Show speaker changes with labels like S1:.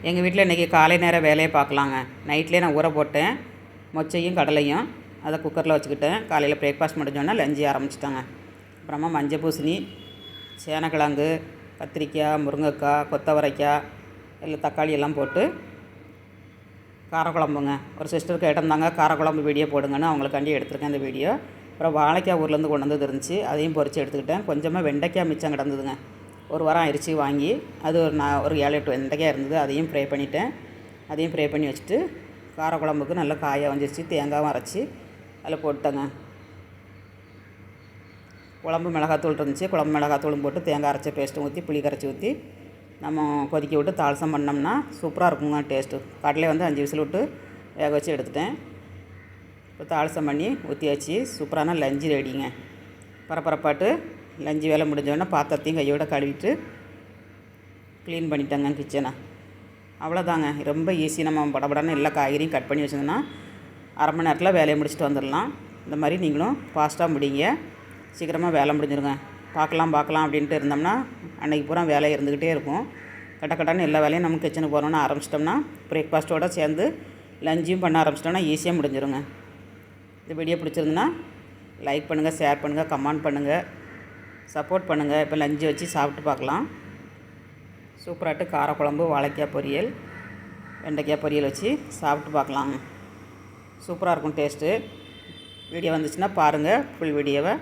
S1: எங்கள் வீட்டில் இன்றைக்கி காலை நேரம் வேலையை பார்க்கலாங்க. நைட்லேயே நான் ஊற போட்டேன் மொச்சையும் கடலையும். அதை குக்கரில் வச்சுக்கிட்டேன். காலையில் பிரேக்ஃபாஸ்ட் முடிஞ்சோன்னா லஞ்சு ஆரம்பிச்சிட்டாங்க. அப்புறமா மஞ்சள் பூசணி, சேனக்கிழங்கு, கத்திரிக்காய், முருங்கைக்காய், கொத்தவரைக்காய், எல்லாம் தக்காளி எல்லாம் போட்டு காரக்குழம்புங்க. ஒரு சிஸ்டருக்கு கேட்டிருந்தாங்க காரக்குழம்பு வீடியோ போடுங்கன்னு, அவங்களுக்காண்டி எடுத்துருக்கேன் இந்த வீடியோ. அப்புறம் வாழைக்காய் ஊர்லேருந்து கொண்டு வந்து இருந்துச்சு, அதையும் பொரித்து எடுத்துக்கிட்டேன். கொஞ்சமாக வெண்டைக்காய் மிச்சம் கிடந்ததுங்க. ஒரு வாரம் அரிசி வாங்கி அது ஒரு 7-8 வெண்டைக்காய் இருந்தது, அதையும் ஃப்ரை பண்ணிட்டேன். அதையும் ஃப்ரை பண்ணி வச்சுட்டு காரக்குழம்புக்கு நல்லா காயாக வந்துருச்சு. தேங்காயும் அரைச்சி அதில் போட்டேங்க. குழம்பு மிளகாத்தூள் இருந்துச்சு, குழம்பு மிளகாத்தூளும் போட்டு தேங்காய் அரைச்ச பேஸ்ட்டும் ஊற்றி புளி கரைச்சி ஊற்றி நம்ம கொதிக்க விட்டு தாளசம் பண்ணோம்னா சூப்பராக இருக்குங்க டேஸ்ட்டு. கடலை வந்து 5 விசில் விட்டு வேக வச்சு எடுத்துட்டேன். இப்போ தாளசம் பண்ணி ஊற்றியாச்சு. சூப்பரான லஞ்சு ரெடிங்க. பரபரப்பாட்டு லஞ்சு வேலை முடிஞ்சோடனே பாத்திரத்தையும் கையோடு கழுவிட்டு க்ளீன் பண்ணிட்டேங்க கிச்சனை. அவ்வளோதாங்க, ரொம்ப ஈஸி. நம்ம படபடன்னு எல்லா காய்கறியும் கட் பண்ணி வச்சோம்னா அரை மணி நேரத்தில் வேலையை முடிச்சுட்டு வந்துடலாம். இந்த மாதிரி நீங்களும் ஃபாஸ்ட்டாக முடிங்க, சீக்கிரமாக வேலை முடிஞ்சிருங்க. பார்க்கலாம் அப்படின்ட்டு இருந்தோம்னா அன்றைக்கி பூரா வேலை இருந்துக்கிட்டே இருக்கும். கட்டன்னு எல்லா வேலையும் நம்ம கிச்சனுக்கு போகணுன்னு ஆரம்பிச்சிட்டோம்னா பிரேக்ஃபாஸ்ட்டோடு சேர்ந்து லஞ்சையும் பண்ண ஆரம்பிச்சிட்டோம்னா ஈஸியாக முடிஞ்சிருங்க. இந்த வீடியோ பிடிச்சிருந்துன்னா லைக் பண்ணுங்கள், ஷேர் பண்ணுங்கள், கமெண்ட் பண்ணுங்கள், சப்போர்ட் பண்ணுங்கள். இப்போ லஞ்சு வச்சு சாப்பிட்டு பார்க்கலாம். சூப்பராட்டு காரக்குழம்பு, வாழைக்காய் பொரியல், வெண்டைக்காய் பொரியல் வச்சு சாப்பிட்டு பார்க்கலாங்க. சூப்பராக இருக்கும் டேஸ்ட்டு. வீடியோ வந்துச்சுன்னா பாருங்கள் ஃபுல் வீடியோவை.